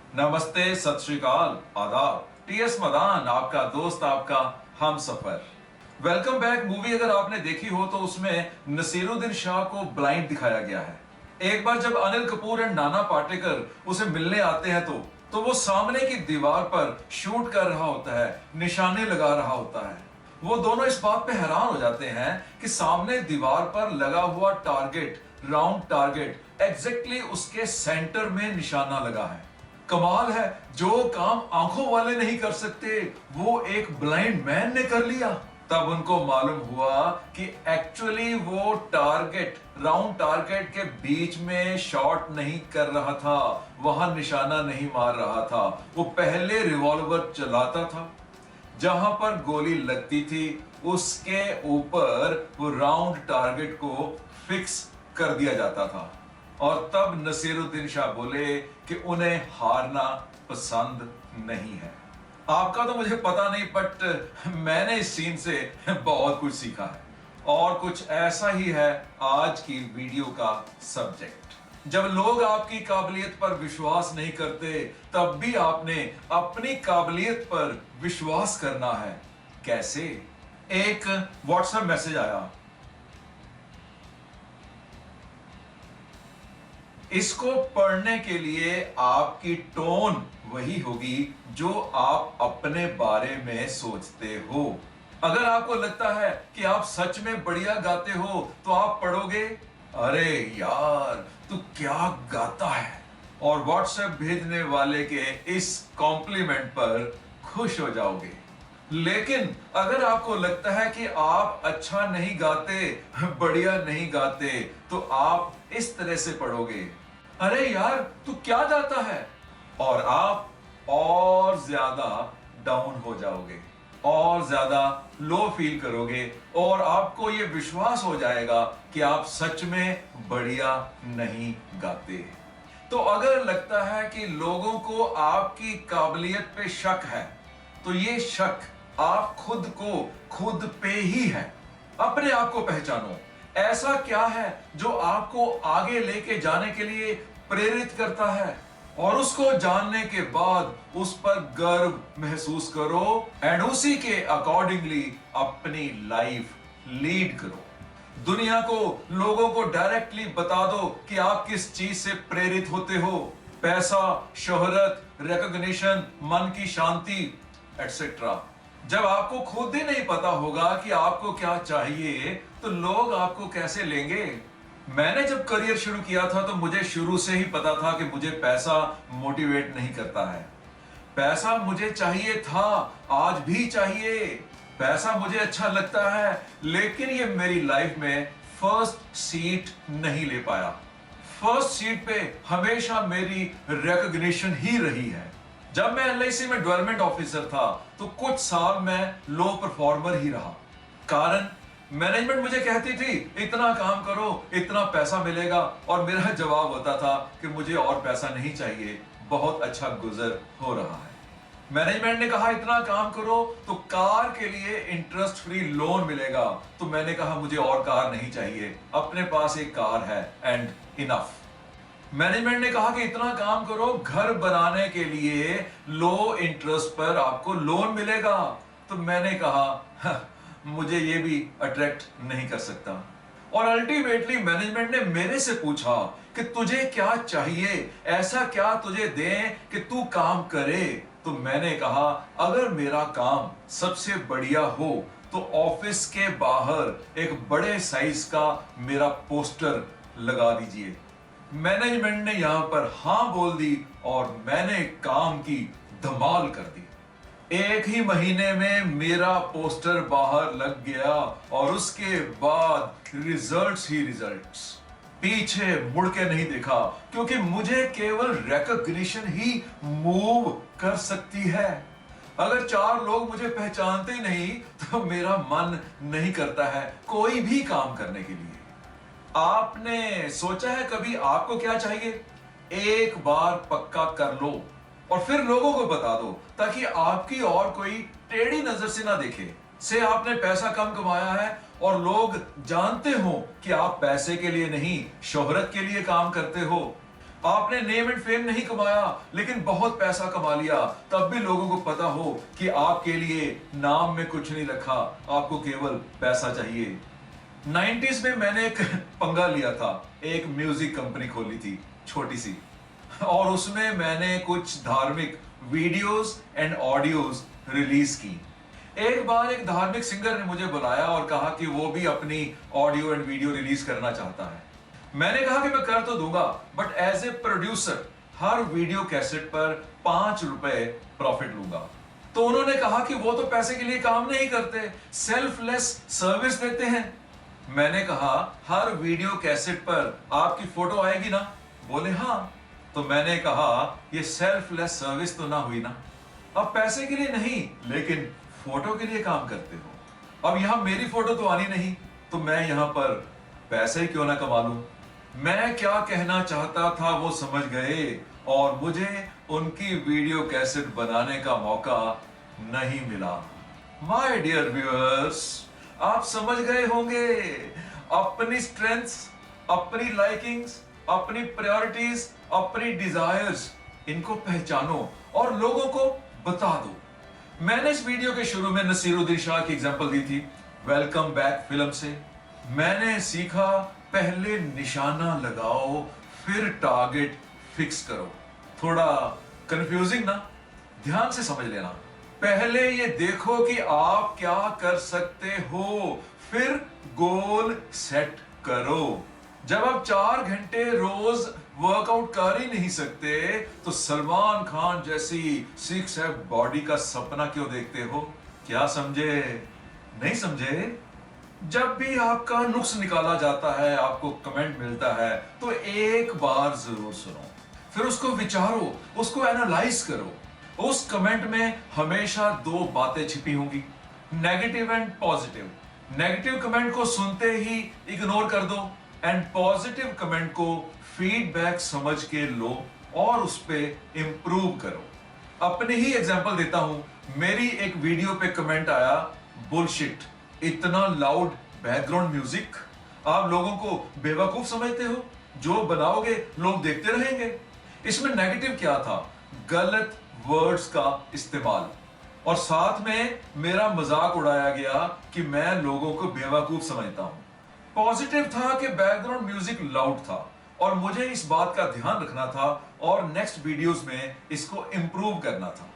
नमस्ते, सत श्री अकाल, आदाब। टीएस मदान, आपका दोस्त, आपका हम सफर। Welcome back. मूवी अगर आपने देखी हो तो उसमें नसीरुद्दीन शाह को ब्लाइंड दिखाया गया है। एक बार जब अनिल कपूर एंड नाना पाटेकर उसे मिलने आते हैं तो वो सामने की दीवार पर शूट कर रहा होता है, निशाने लगा रहा होता है। वो दोनों इस बात पे हैरान हो जाते हैं कि सामने दीवार पर लगा हुआ टारगेट, राउंड टारगेट, एग्जैक्टली उसके सेंटर में निशाना लगा है। कमाल है, जो काम आंखों वाले नहीं कर सकते वो एक ब्लाइंड मैन ने कर लिया। तब उनको मालूम हुआ कि एक्चुअली वो टारगेट, राउंड टारगेट के बीच में शॉट नहीं कर रहा था, वहां निशाना नहीं मार रहा था। वो पहले रिवॉल्वर चलाता था, जहां पर गोली लगती थी उसके ऊपर वो राउंड टारगेट को फिक्स कर दिया जाता था। और तब नसीरुद्दीन शाह बोले कि उन्हें हारना पसंद नहीं है। आपका तो मुझे पता नहीं, बट मैंने इस सीन से बहुत कुछ सीखा है। और कुछ ऐसा ही है आज की वीडियो का सब्जेक्ट। जब लोग आपकी काबिलियत पर विश्वास नहीं करते, तब भी आपने अपनी काबिलियत पर विश्वास करना है। कैसे? एक व्हाट्सएप मैसेज आया। इसको पढ़ने के लिए आपकी टोन वही होगी जो आप अपने बारे में सोचते हो। अगर आपको लगता है कि आप सच में बढ़िया गाते हो तो आप पढ़ोगे, अरे यार तू क्या गाता है, और व्हाट्सएप भेजने वाले के इस कॉम्प्लीमेंट पर खुश हो जाओगे। लेकिन अगर आपको लगता है कि आप अच्छा नहीं गाते, बढ़िया नहीं गाते, तो आप इस तरह से पढ़ोगे, अरे यार तू क्या गाता है, और आप और ज्यादा डाउन हो जाओगे, और ज्यादा लो फील करोगे, और आपको यह विश्वास हो जाएगा कि आप सच में बढ़िया नहीं गाते। तो अगर लगता है कि लोगों को आपकी काबिलियत पे शक है, तो ये शक आप खुद को खुद पे ही है। अपने आप को पहचानो। ऐसा क्या है जो आपको आगे लेके जाने के लिए प्रेरित करता है, और उसको जानने के बाद उस पर गर्व महसूस करो एंड उसी के अकॉर्डिंगली अपनी लाइफ लीड करो। दुनिया को, लोगों को डायरेक्टली बता दो कि आप किस चीज से प्रेरित होते हो। पैसा, शोहरत, रिकॉग्निशन, मन की शांति, एटसेट्रा। जब आपको खुद ही नहीं पता होगा कि आपको क्या चाहिए, तो लोग आपको कैसे लेंगे? मैंने जब करियर शुरू किया था तो मुझे शुरू से ही पता था कि मुझे पैसा मोटिवेट नहीं करता है। पैसा मुझे चाहिए था, आज भी चाहिए। पैसा मुझे अच्छा लगता है, लेकिन ये मेरी लाइफ में फर्स्ट सीट नहीं ले पाया। फर्स्ट सीट पे हमेशा मेरी रिकॉग्निशन ही रही है। जब मैं एलआईसी में डेवलपमेंट ऑफिसर था तो कुछ साल मैं लो परफॉर्मर ही रहा। कारण मैनेजमेंट मुझे कहती थी इतना काम करो, इतना पैसा मिलेगा, और मेरा जवाब होता था कि मुझे और पैसा नहीं चाहिए, बहुत अच्छा गुजर हो रहा है। मैनेजमेंट ने कहा इतना काम करो तो कार के लिए इंटरेस्ट फ्री लोन मिलेगा, तो मैंने कहा मुझे और कार नहीं चाहिए, अपने पास एक कार है एंड इनफ। मैनेजमेंट ने कहा कि इतना काम करो, घर बनाने के लिए लो इंटरेस्ट पर आपको लोन मिलेगा, तो मैंने कहा मुझे ये भी अट्रैक्ट नहीं कर सकता। और अल्टीमेटली मैनेजमेंट ने मेरे से पूछा कि तुझे क्या चाहिए, ऐसा क्या तुझे दें कि तू काम करे। तो मैंने कहा अगर मेरा काम सबसे बढ़िया हो तो ऑफिस के बाहर एक बड़े साइज का मेरा पोस्टर लगा दीजिए। मैनेजमेंट ने यहां पर हां बोल दी और मैंने काम की धमाल कर दी। एक ही महीने में मेरा पोस्टर बाहर लग गया और उसके बाद रिजल्ट्स ही रिजल्ट्स। पीछे मुड़ के नहीं देखा, क्योंकि मुझे केवल रिकॉग्निशन ही मूव कर सकती है। अगर 4 लोग मुझे पहचानते ही नहीं तो मेरा मन नहीं करता है कोई भी काम करने के लिए। आपने सोचा है कभी आपको क्या चाहिए? एक बार पक्का कर लो और फिर लोगों को बता दो, ताकि आपकी और कोई टेढ़ी नजर से ना देखे। से आपने पैसा कम कमाया है और लोग जानते हो कि आप पैसे के लिए नहीं, शोहरत के लिए काम करते हो। आपने नेम एंड फेम नहीं कमाया लेकिन बहुत पैसा कमा लिया, तब भी लोगों को पता हो कि आपके लिए नाम में कुछ नहीं रखा, आपको केवल पैसा चाहिए। 90s में मैंने एक पंगा लिया था, एक म्यूजिक कंपनी खोली थी छोटी सी, और उसमें मैंने कुछ धार्मिक वीडियोस एंड ऑडियोज रिलीज की। एक बार एक धार्मिक सिंगर ने मुझे बुलाया और कहा कि वो भी अपनी ऑडियो एंड वीडियो रिलीज करना चाहता है। मैंने कहा कि मैं कर तो दूंगा, बट एज ए प्रोड्यूसर हर वीडियो कैसेट पर 5 रुपए प्रॉफिट लूंगा। तो उन्होंने कहा कि वो तो पैसे के लिए काम नहीं करते, सेल्फलेस सर्विस देते हैं। मैंने कहा हर वीडियो कैसेट पर आपकी फोटो आएगी ना? बोले हाँ। तो मैंने कहा ये सेल्फलेस सर्विस तो ना हुई ना? अब पैसे के लिए नहीं लेकिन फोटो के लिए काम करते हो। अब यहां मेरी फोटो तो आनी नहीं, तो मैं यहां पर पैसे क्यों ना कमा लूं? मैं क्या कहना चाहता था वो समझ गए और मुझे उनकी वीडियो कैसेट बनाने का मौका नहीं मिला। माय डियर व्यूअर्स, आप समझ गए होंगे, अपनी स्ट्रेंथ्स, अपनी लाइकिंग्स, अपनी प्रायोरिटीज, अपनी डिजायर्स, इनको पहचानो और लोगों को बता दो। मैंने इस वीडियो के शुरू में नसीरुद्दीन शाह की एग्जांपल दी थी वेलकम बैक फिल्म से। मैंने सीखा पहले निशाना लगाओ फिर टारगेट फिक्स करो। थोड़ा कंफ्यूजिंग ना? ध्यान से समझ लेना। पहले ये देखो कि आप क्या कर सकते हो, फिर गोल सेट करो। जब आप 4 घंटे रोज वर्कआउट कर ही नहीं सकते तो सलमान खान जैसी 6 एब बॉडी का सपना क्यों देखते हो? क्या समझे? नहीं समझे? जब भी आपका नुक्स निकाला जाता है, आपको कमेंट मिलता है, तो एक बार जरूर सुनो, फिर उसको विचारो, उसको एनालाइज करो। उस कमेंट में हमेशा 2 बातें छिपी होंगी, negative and positive. Negative comment को सुनते ही इग्नोर कर दो एंड पॉजिटिव कमेंट को फीडबैक समझ के लो और उस पे इंप्रूव करो। अपने ही एग्जांपल देता हूं। मेरी एक वीडियो पे कमेंट आया, बुलशिट, इतना लाउड बैकग्राउंड म्यूजिक, आप लोगों को बेवकूफ समझते हो? जो बनाओगे लोग देखते रहेंगे। इसमें नेगेटिव क्या था? गलत वर्ड्स का इस्तेमाल, और साथ में मेरा मजाक उड़ाया गया कि मैं लोगों को बेवकूफ समझता हूं। पॉजिटिव था कि बैकग्राउंड म्यूजिक लाउड था और मुझे इस बात का ध्यान रखना था और नेक्स्ट वीडियोस में इसको इंप्रूव करना था।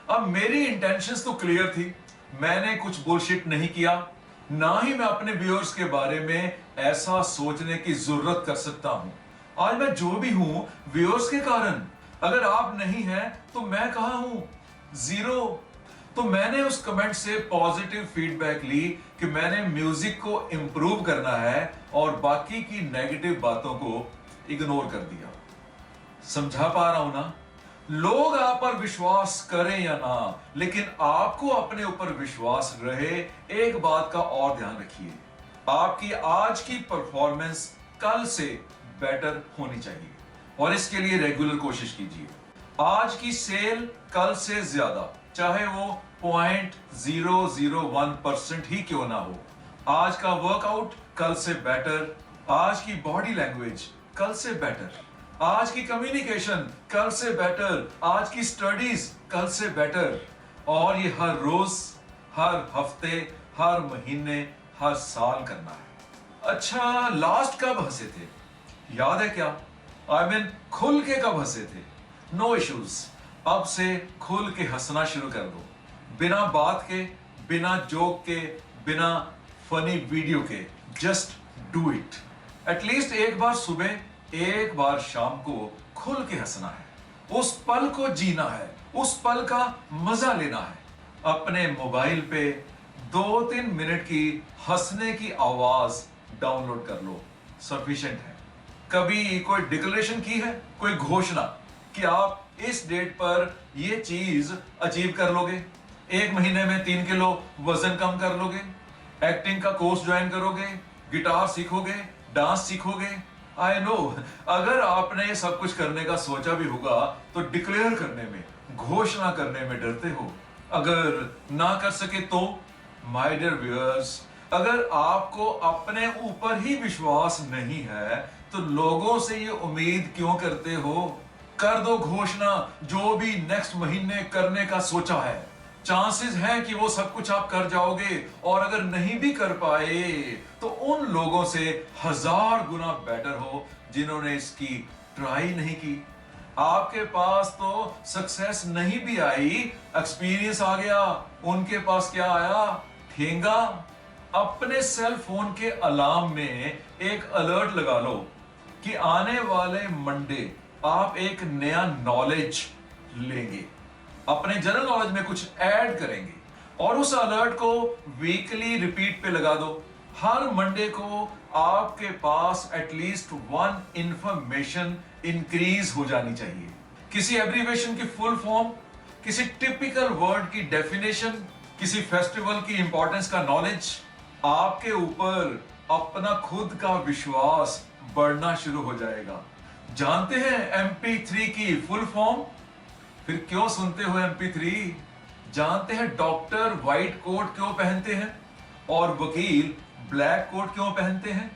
अब मेरी इंटेंशंस तो क्लियर थी, मैंने कुछ बुलशिट नहीं किया, ना ही मैं अपने व्यूअर्स के बारे में ऐसा सोचने की जरूरत कर सकता हूं। आज मैं जो भी हूं व्यूअर्स के कारण। अगर आप नहीं हैं तो मैं कहां हूं? जीरो। तो मैंने उस कमेंट से पॉजिटिव फीडबैक ली कि मैंने म्यूजिक को इंप्रूव करना है और बाकी की नेगेटिव बातों को इग्नोर कर दिया। समझा पा रहा हूं ना? लोग आप पर विश्वास करें या ना, लेकिन आपको अपने ऊपर विश्वास रहे। एक बात का और ध्यान रखिए, आपकी आज की परफॉर्मेंस कल से बेटर होनी चाहिए और इसके लिए रेगुलर कोशिश कीजिए। आज की सेल कल से ज्यादा, चाहे वो 0.001% ही क्यों ना हो। आज का वर्कआउट कल से बेटर, आज की बॉडी लैंग्वेज कल से बेटर, आज की कम्युनिकेशन कल से बेटर, आज की स्टडीज कल से बेटर, और ये हर रोज, हर हफ्ते, हर महीने, हर साल करना है। अच्छा, लास्ट कब हंसे थे? याद है क्या? आई मीन खुल के कब हंसे थे? नो इश्यूज, अब से खुल के हंसना शुरू कर दो, बिना बात के, बिना जोक के, बिना फनी वीडियो के। Just do it. एटलीस्ट एक बार सुबह, एक बार शाम को खुल के हंसना है, उस पल को जीना है, उस पल का मजा लेना है। अपने मोबाइल पे 2-3 मिनट की हंसने की आवाज डाउनलोड कर लो, सफिशिएंट है। कभी कोई डिक्लेरेशन की है, कोई घोषणा कि आप इस डेट पर ये चीज अचीव कर लोगे, 1 महीने में 3 किलो वजन कम कर लोगे, एक्टिंग का कोर्स ज्वाइन करोगे, गिटार सीखोगे, डांस सीखोगे? आई नो, अगर आपने सब कुछ करने का सोचा भी होगा तो डिक्लेयर करने में, घोषणा करने में डरते हो। अगर ना कर सके तो माय डियर व्यूअर्स, अगर आपको अपने ऊपर ही विश्वास नहीं है तो लोगों से ये उम्मीद क्यों करते हो? कर दो घोषणा, जो भी नेक्स्ट महीने करने का सोचा है। चांसेस हैं कि वो सब कुछ आप कर जाओगे, और अगर नहीं भी कर पाए तो उन लोगों से 1000 गुना बेटर हो जिन्होंने इसकी ट्राई नहीं की। आपके पास तो सक्सेस नहीं भी आई, एक्सपीरियंस आ गया। उनके पास क्या आया? ठेंगा। अपने सेल फोन के अलार्म में एक अलर्ट लगा लो कि आने वाले मंडे आप एक नया नॉलेज लेंगे, अपने जनरल नॉलेज में कुछ ऐड करेंगे, और उस अलर्ट को वीकली रिपीट पे लगा दो। हर मंडे को आपके पास एटलीस्ट 1 इंफॉर्मेशन इंक्रीज हो जानी चाहिए। किसी एब्रीविएशन की फुल फॉर्म, किसी टिपिकल वर्ड की डेफिनेशन, किसी फेस्टिवल की इंपॉर्टेंस का नॉलेज। आपके ऊपर अपना खुद का विश्वास बढ़ना शुरू हो जाएगा। जानते हैं MP3 की फुल फॉर्म? फिर क्यों सुनते हो MP3? जानते हैं डॉक्टर व्हाइट कोट क्यों पहनते हैं और वकील ब्लैक कोट क्यों पहनते हैं?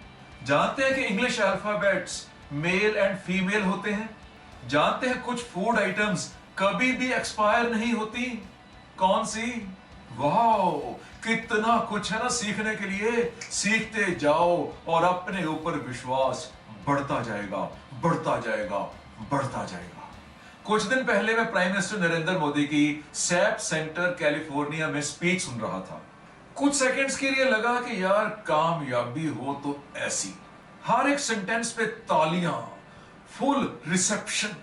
जानते हैं कि English alphabets male and female होते हैं? जानते हैं कुछ फूड आइटम्स कभी भी एक्सपायर नहीं होती? कौन सी? वाह, कितना कुछ है ना सीखने के लिए। सीखते जाओ और अपने ऊपर विश्वास बढ़ता जाएगा, बढ़ता जाएगा, बढ़ता जाएगा। कुछ दिन पहले मैं प्राइम मिनिस्टर नरेंद्र मोदी की सैप सेंटर कैलिफोर्निया में स्पीच सुन रहा था। कुछ सेकंड्स के लिए लगा कि यार कामयाबी हो तो ऐसी, हर एक सेंटेंस पे तालियां, फुल रिसेप्शन,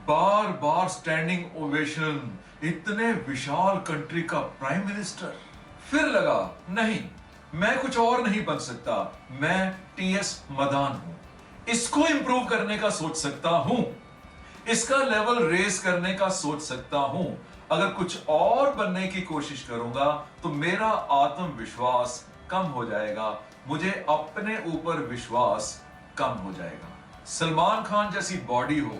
बार बार स्टैंडिंग ओवेशन, इतने विशाल कंट्री का प्राइम मिनिस्टर। फिर लगा नहीं, मैं कुछ और नहीं बन सकता, मैं TS मदान हूं। इसको इंप्रूव करने का सोच सकता हूं, इसका लेवल रेस करने का सोच सकता हूं। अगर कुछ और बनने की कोशिश करूंगा तो मेरा आत्मविश्वास कम हो जाएगा, मुझे अपने ऊपर विश्वास कम हो जाएगा। सलमान खान जैसी बॉडी हो,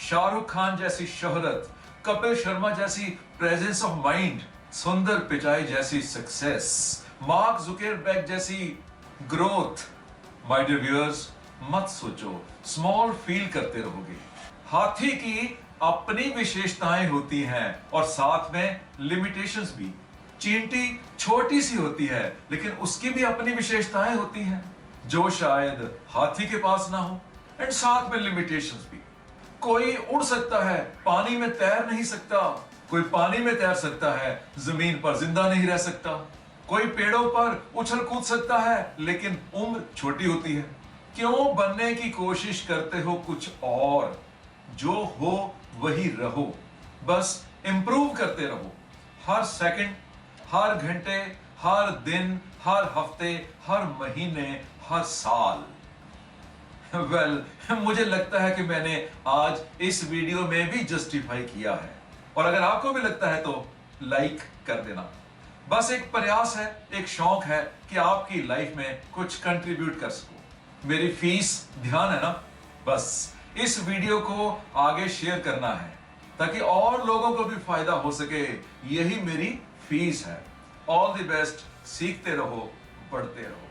शाहरुख खान जैसी शोहरत, कपिल शर्मा जैसी प्रेजेंस ऑफ माइंड, सुंदर पिचाई जैसी सक्सेस, मार्क जुकरबर्ग जैसी ग्रोथ। माय डियर व्यूअर्स, मत सोचो, स्मॉल फील करते रहोगे। हाथी की अपनी विशेषताएं होती हैं और साथ में लिमिटेशंस भी। चींटी छोटी सी होती है लेकिन उसकी भी अपनी विशेषताएं होती हैं जो शायद हाथी के पास ना हो, एंड साथ में लिमिटेशंस भी। कोई उड़ सकता है, पानी में तैर नहीं सकता। कोई पानी में तैर सकता है, जमीन पर जिंदा नहीं रह सकता। कोई पेड़ों पर उछल कूद सकता है लेकिन उम्र छोटी होती है। क्यों बनने की कोशिश करते हो कुछ और? जो हो वही रहो, बस इंप्रूव करते रहो। हर सेकंड, हर घंटे, हर दिन, हर हफ्ते, हर महीने, हर साल। मुझे लगता है कि मैंने आज इस वीडियो में भी जस्टिफाई किया है, और अगर आपको भी लगता है तो लाइक कर देना। बस एक प्रयास है, एक शौक है कि आपकी लाइफ में कुछ कंट्रीब्यूट कर सकूं। मेरी फीस ध्यान है ना, बस इस वीडियो को आगे शेयर करना है ताकि और लोगों को भी फायदा हो सके। यही मेरी फीस है। All the best. सीखते रहो, बढ़ते रहो।